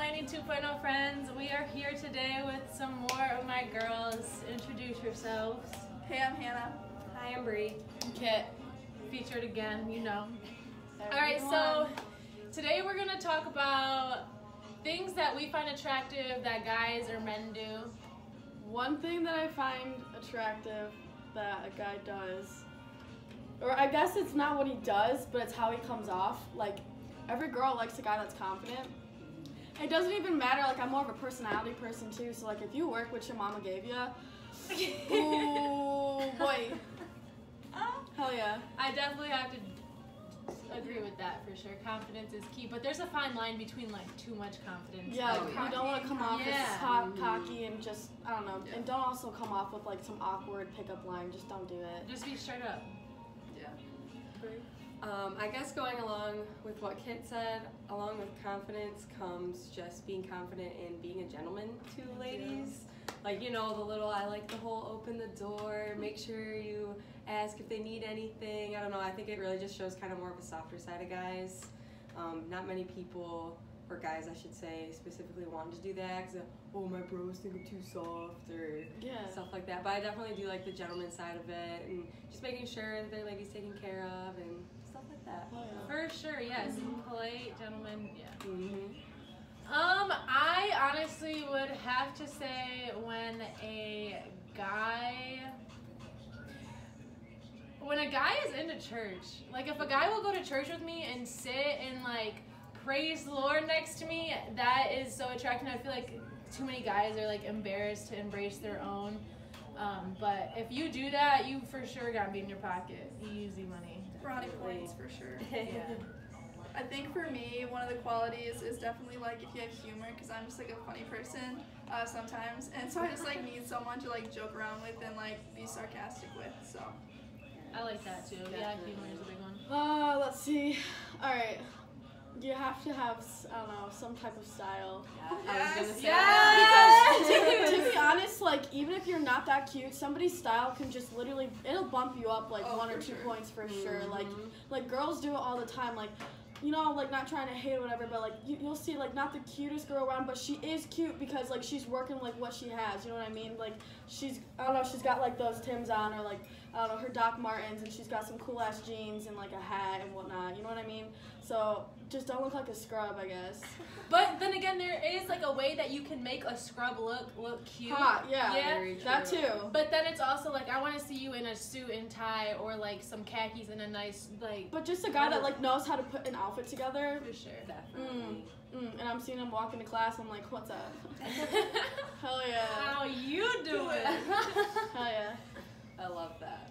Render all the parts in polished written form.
Delaney 2.0 friends. We are here today with some more of my girls. Introduce yourselves. Hey, I'm Hannah. Hi, I'm Bree. Kit, featured again, you know. Alright, so today we're going to talk about things that we find attractive that guys or men do. One thing that I find attractive that a guy does, or I guess it's not what he does, but it's how he comes off. Like, every girl likes a guy that's confident. It doesn't even matter, like, I'm more of a personality person too, so like if you work what your mama gave you, ooh boy, hell yeah. I definitely have to agree with that for sure. Confidence is key, but there's a fine line between like too much confidence. Yeah, you don't want to come off Yeah. as hot, cocky, and just, I don't know, and don't also come off with like some awkward pickup line, just don't do it. Just be straight up. Yeah. I guess going along with what Kit said, along with confidence comes just being confident in being a gentleman to ladies. Like, you know, the little, I like the whole open the door, make sure you ask if they need anything. I don't know, I think it really just shows kind of more of a softer side of guys. Not many people, or guys I should say, specifically want to do that because, oh, my bros think I'm too soft or stuff like that. But I definitely do like the gentleman side of it and just making sure that their lady's taken care of and stuff like that. Oh, yeah. For sure, yes. Polite gentleman, yeah. Mm-hmm. I honestly would have to say when a guy is into church, like if a guy will go to church with me and sit and like praise the Lord next to me, that is so attractive. I feel like too many guys are like embarrassed to embrace their own. But if you do that, you for sure gotta be in your pocket. Easy money. Brownie points for sure. Yeah. I think for me, one of the qualities is definitely like if you have humor, because I'm just like a funny person sometimes, and so I just like need someone to like joke around with and like be sarcastic with. So I like that too. Yeah, humor is a big one. Let's see. All right. You have to have, I don't know, some type of style. I was gonna say Because to be honest, like even if you're not that cute, somebody's style can just literally, it'll bump you up like 1 or 2 points for sure. Like girls do it all the time. Like, you know, like not trying to hate or whatever, but like you'll see like not the cutest girl around, but she is cute because like she's working like what she has. You know what I mean? Like she's, I don't know, she's got like those Timbs on or like, I don't know, her Doc Martens, and she's got some cool ass jeans and like a hat and whatnot. You know what I mean? So just don't look like a scrub, I guess. But then again, there is like a way that you can make a scrub look cute. Hot, yeah. Very true. That too. But then it's also like I want to see you in a suit and tie or like some khakis and a nice like. But just a guy that like knows how to put an outfit together. For sure. Definitely. And I'm seeing him walk into class. I'm like, what's up? Hell yeah. How you doing? Hell yeah. I love that.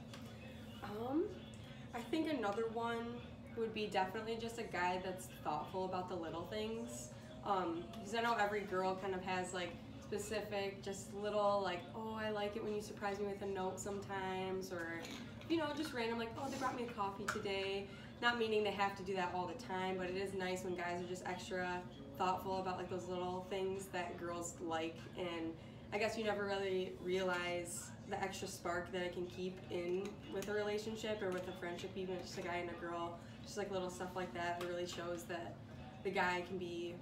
I think another one would be definitely just a guy that's thoughtful about the little things. Because I know every girl kind of has like specific, just little like, oh, I like it when you surprise me with a note sometimes, or you know, just random like, oh, they brought me a coffee today. Not meaning they have to do that all the time, but it is nice when guys are just extra thoughtful about like those little things that girls like, and I guess you never really realize the extra spark that it can keep in with a relationship or with a friendship, even if it's just a guy and a girl. Just like little stuff like that, it really shows that the guy can be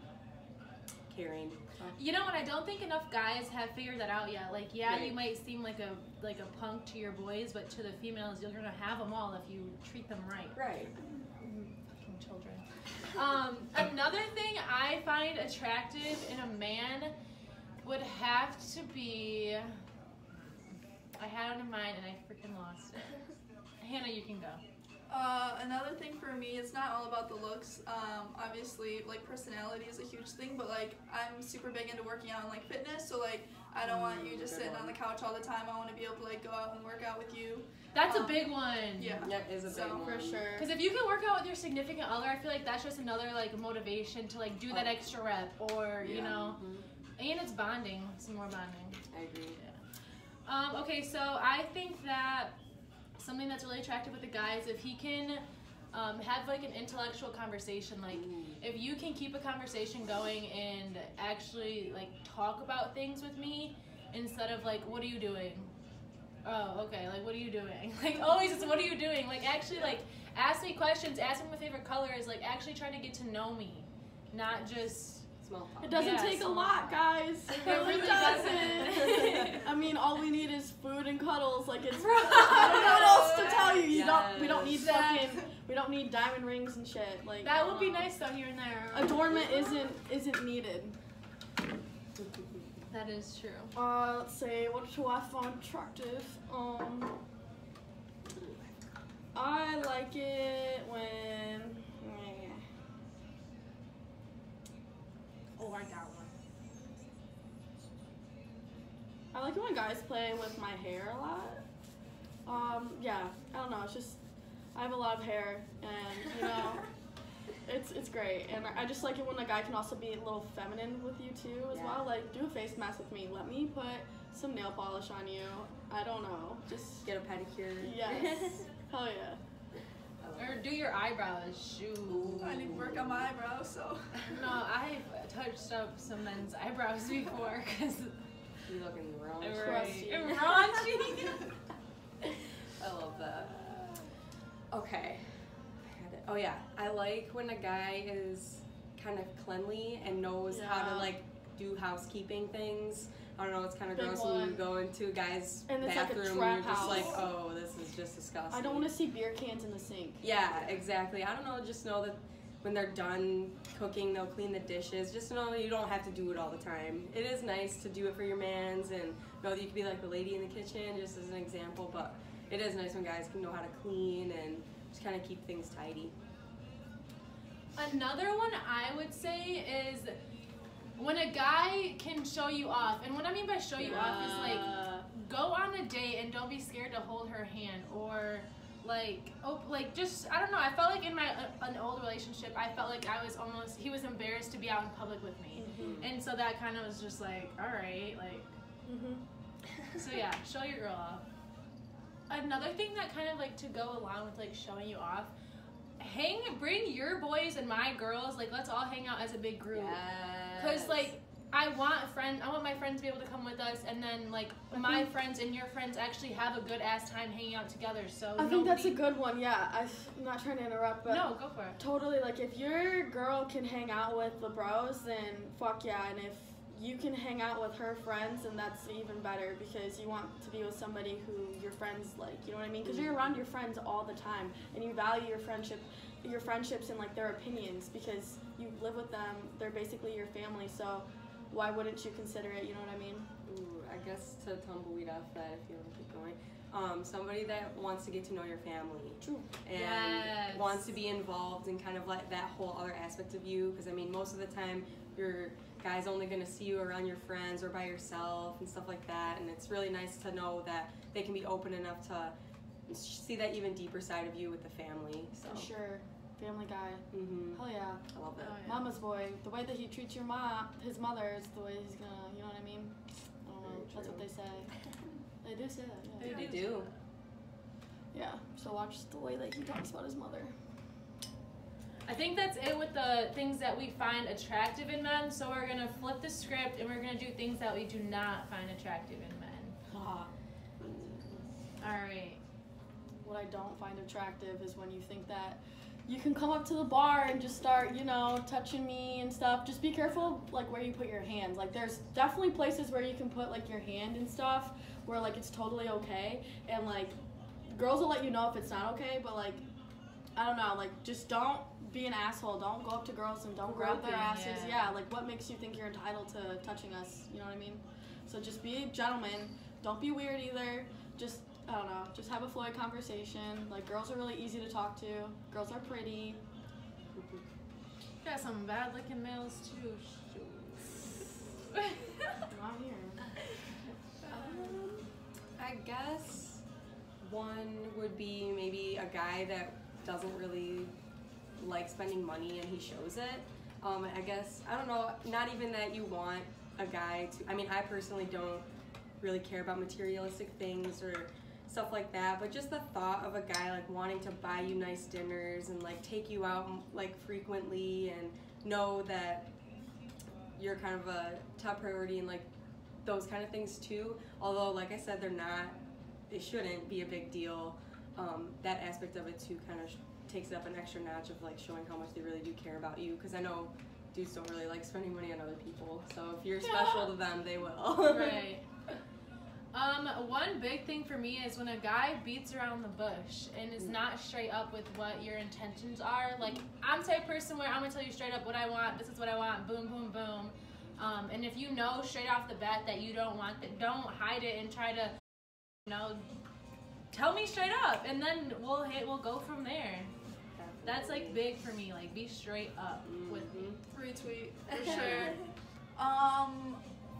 caring. So. You know what? I don't think enough guys have figured that out yet. Like, yeah, Right. you might seem like a punk to your boys, but to the females, you're gonna have them all if you treat them right. Right. Fucking children. Another thing I find attractive in a man would have to be. I had it in mind and I freaking lost it. Hannah, you can go. another thing for me, it's not all about the looks. Obviously, like personality is a huge thing, but like I'm super big into working out and like fitness. So like I don't want you just sitting on the couch all the time. I want to be able to like go out and work out with you. That's a big one. Yeah, That is a big one. For sure. Because if you can work out with your significant other, I feel like that's just another like motivation to like do that extra rep, or you know, and it's bonding. It's more bonding. I agree. Yeah. Okay, so I think that something that's really attractive with the guy is if he can have like an intellectual conversation. Like if you can keep a conversation going and actually like talk about things with me instead of like, what are you doing? Oh, okay, like what are you doing? Like always it's what are you doing? Like actually like ask me questions, ask me my favorite color is like actually trying to get to know me. Not just Small talk. It doesn't take a lot, guys. It really doesn't. I mean, all we need is food and cuddles. Like it's. I don't know what else to tell you. We don't need we don't need diamond rings and shit. Like that would be nice though here and there. Adornment isn't needed. That is true. Let's see. What do I find attractive? I like it when. Oh, I got one. I like it when guys play with my hair a lot. Yeah, I don't know. It's just I have a lot of hair, and you know, it's great. And I just like it when a guy can also be a little feminine with you too, as well. Like, do a face mask with me. Let me put some nail polish on you. I don't know. Just get a pedicure. Yes. Hell yeah. Or do your eyebrows. Shoot. I need to work on my eyebrows, so. No, I've touched up some men's eyebrows before because you looking wrong. Raunchy. I love that. Okay. Oh yeah, I like when a guy is kind of cleanly and knows how to like do housekeeping things. I don't know, it's kind of gross when you go into a guy's bathroom and you're just like, oh, this is just disgusting. I don't want to see beer cans in the sink. Yeah, exactly. I don't know, just know that when they're done cooking, they'll clean the dishes. Just know you don't have to do it all the time. It is nice to do it for your mans and know that you can be like the lady in the kitchen, just as an example, but it is nice when guys can know how to clean and just kind of keep things tidy. Another one I would say is when a guy can show you off, and what I mean by show you off is like go on a date and don't be scared to hold her hand, or like just I don't know. I felt like in my an old relationship, I felt like he was embarrassed to be out in public with me, and so that kind of was just like, all right, like. So yeah, show your girl off. Another thing that kind of like to go along with like showing you off. Bring your boys and my girls, like let's all hang out as a big group. Cause like I want my friends to be able to come with us, and then like my friends and your friends actually have a good ass time hanging out together. So I think that's a good one. Yeah, I'm not trying to interrupt, but no, go for it. Totally, like if your girl can hang out with the bros, then fuck yeah, and if you can hang out with her friends, and that's even better because you want to be with somebody who your friends like, you know what I mean? Because you're around your friends all the time, and you value your friendships and like their opinions because you live with them. They're basically your family, so why wouldn't you consider it? You know what I mean? Ooh, I guess to tumbleweed off that, if you want to keep going, somebody that wants to get to know your family. True. And wants to be involved in kind of like that whole other aspect of you, because I mean, most of the time your guy's only going to see you around your friends or by yourself and stuff like that, and it's really nice to know that they can be open enough to see that even deeper side of you with the family. So. For sure. Family guy. Hell yeah. I love that. Oh, yeah. Mama's boy. The way that he treats your mom, his mother, is the way he's gonna, you know what I mean? I don't know. That's what they say. They do say that, yeah. They do. Yeah, so watch the way that he talks about his mother. I think that's it with the things that we find attractive in men. So we're gonna flip the script and we're gonna do things that we do not find attractive in men. Alright. What I don't find attractive is when you think that you can come up to the bar and just start, you know, touching me and stuff. Just be careful, like, where you put your hands. Like, there's definitely places where you can put, like, your hand and stuff where, like, it's totally okay. And, like, girls will let you know if it's not okay, but, like, I don't know. Like, just don't be an asshole. Don't go up to girls and don't grab their asses. Yeah, like, what makes you think you're entitled to touching us? You know what I mean? So just be a gentleman. Don't be weird either. Just, I don't know, just have a fluid conversation. Like, girls are really easy to talk to. Girls are pretty. Got some bad looking males too. Not here. I guess one would be maybe a guy that doesn't really like spending money and he shows it. I guess, I don't know, not even that you want a guy to, I mean, I personally don't really care about materialistic things or stuff like that, but just the thought of a guy like wanting to buy you nice dinners and like take you out like frequently and know that you're kind of a top priority and like those kind of things too, although like I said, it shouldn't be a big deal. That aspect of it too kind of takes it up an extra notch of like showing how much they really do care about you, because I know dudes don't really like spending money on other people. So if you're special to them, they will. Right. One big thing for me is when a guy beats around the bush and is not straight up with what your intentions are. Like, I'm the type of person where I'm gonna tell you straight up what I want. This is what I want. Boom, boom, boom. And if you know straight off the bat that you don't want that, don't hide it and try to, tell me straight up, and then we'll go from there. That's like big for me. Like, be straight up with me. Retweet for sure.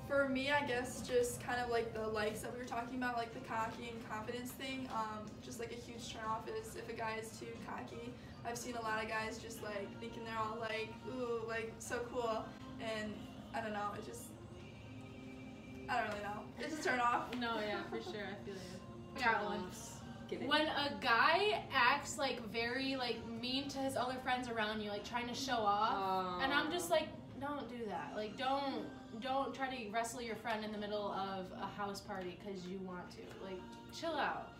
For me, I guess just kind of like the likes that we were talking about, like the cocky and confidence thing. Just like a huge turn off is if a guy is too cocky. I've seen a lot of guys just like thinking they're all like, ooh, like so cool, and I don't know, I don't really know. It's a turn off. No, yeah, for sure. I feel you. I got one. Get it. When a guy acts like very like mean to his other friends around you, like trying to show off, and I'm just like, don't do that. Like, don't try to wrestle your friend in the middle of a house party because you want to. Like, chill out.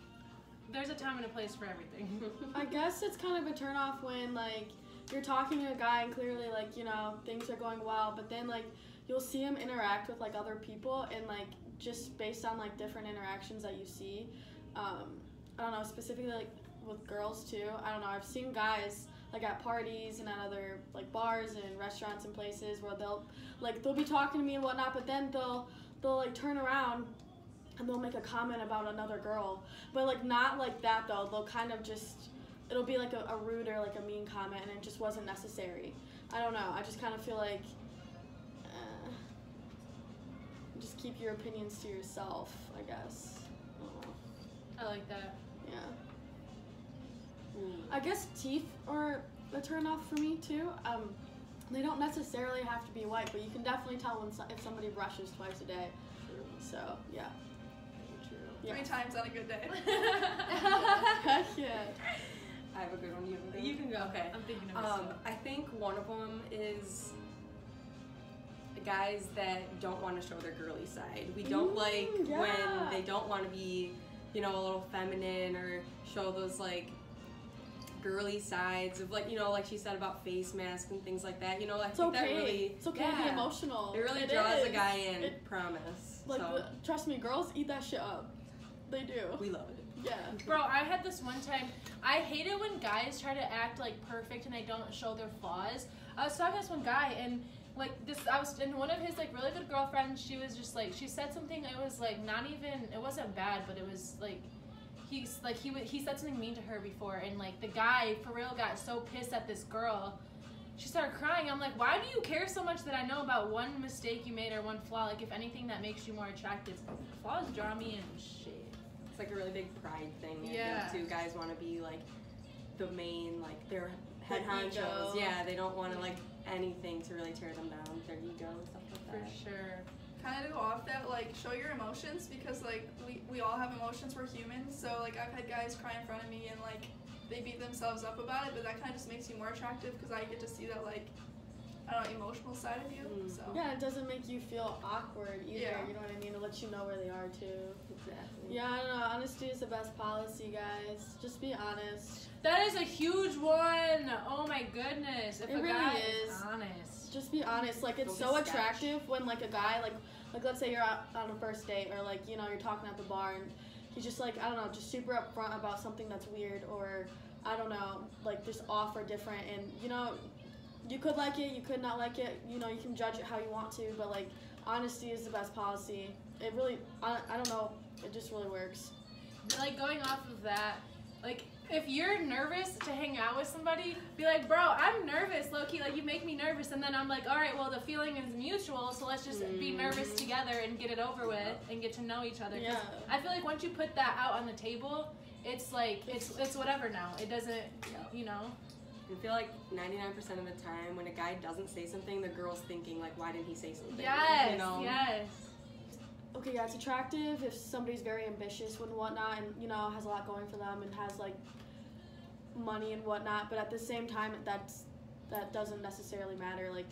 There's a time and a place for everything. I guess it's kind of a turnoff when, like, you're talking to a guy and clearly, like, things are going well, but then, like, you'll see him interact with, like, other people, and, like, just based on, like, different interactions that you see, I don't know, specifically, like, with girls, too. I don't know, I've seen guys, like, at parties and at other, like, bars and restaurants and places where they'll be talking to me and whatnot, but then they'll like, turn around and they'll make a comment about another girl. But, like, not like that, though. They'll kind of just, it'll be, like, a rude or, like, a mean comment, and it just wasn't necessary. I don't know. I just kind of feel like, just keep your opinions to yourself, I guess. I don't know. I like that. Yeah. I guess teeth are a turn off for me, too. They don't necessarily have to be white, but you can definitely tell if somebody brushes twice a day. So, yeah. True. Yeah. 3 times on a good day. Heck yeah. I have a good one. You can go. Okay. I'm thinking of it. I think one of them is guys that don't want to show their girly side. We don't like when they don't want to be, a little feminine or show those, like, girly sides of, like, like she said about face masks and things like that. I It's think okay. that really, It's okay to be emotional. It really draws a guy in, promise. Like, so. trust me, girls eat that shit up. They do. We love it. Yeah. Bro, I had this one time. I hate it when guys try to act like perfect and they don't show their flaws. I was talking to this one guy and I was in one of his like really good girlfriends. She was just like, she said something. It was like it wasn't bad, but it was like, he said something mean to her before, and like the guy for real got so pissed at this girl. She started crying. I'm like, why do you care so much that I know about one mistake you made or one flaw? Like, if anything that makes you more attractive, flaws draw me in shit. It's like a really big pride thing. Yeah. I think, too. Guys want to be like the main, like their head The honchos. ego. Yeah, they don't want to like anything to really tear them down. Their ego and stuff like For that. sure. Kind of to go off that, like, show your emotions, because like we all have emotions. We're humans, so like I've had guys cry in front of me and like they beat themselves up about it, but that kind of just makes you more attractive because I get to see that, like, I don't know, emotional side of you. So Yeah, it doesn't make you feel awkward either. Yeah. You know what I mean? It lets you know where they are too. Exactly. Yeah, I don't know. Honesty is the best policy, guys. Just be honest. That is a huge one. Oh my goodness. If It a really guy is. honest. Just be honest. Like, it's Don't so be sketch. attractive when like a guy like let's say you're out on a first date, or like, you know, you're talking at the bar and he's just like, I don't know, just super upfront about something that's weird, or I don't know, like just off or different, and you know, you could like it, you could not like it, you know, you can judge it how you want to, but like honesty is the best policy. It really, I don't know, it just really works. Like, going off of that, like, if you're nervous to hang out with somebody, be like, bro, I'm nervous, low-key, like, you make me nervous, and then I'm like, all right, well, the feeling is mutual, so let's just be nervous together and get it over with and get to know each other. 'Cause Yeah. I feel like once you put that out on the table, it's like, it's whatever now. It doesn't, you know? I feel like 99% of the time when a guy doesn't say something, the girl's thinking, like, why didn't he say something? Yes, You know? yes. Okay, yeah, it's attractive if somebody's very ambitious and whatnot, and you know, has a lot going for them and has like money and whatnot, but at the same time, that doesn't necessarily matter. Like,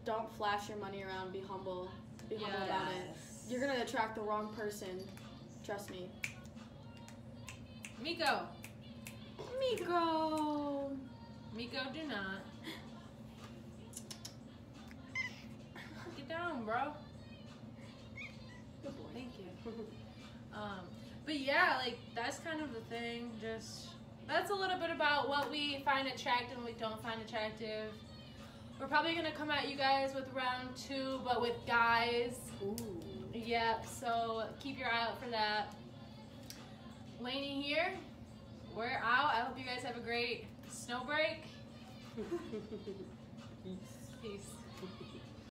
don't flash your money around. Be humble. Be humble about it. Yes. You're gonna attract the wrong person. Trust me. Miko. Miko. Miko, do not. welcome, bro. Good boy. Thank you. But yeah, like that's kind of the thing. Just that's a little bit about what we find attractive and we don't find attractive. We're probably gonna come at you guys with round 2, but with guys. Ooh. Yeah, so keep your eye out for that. Lainey here. We're out. I hope you guys have a great snow break. Peace. Peace.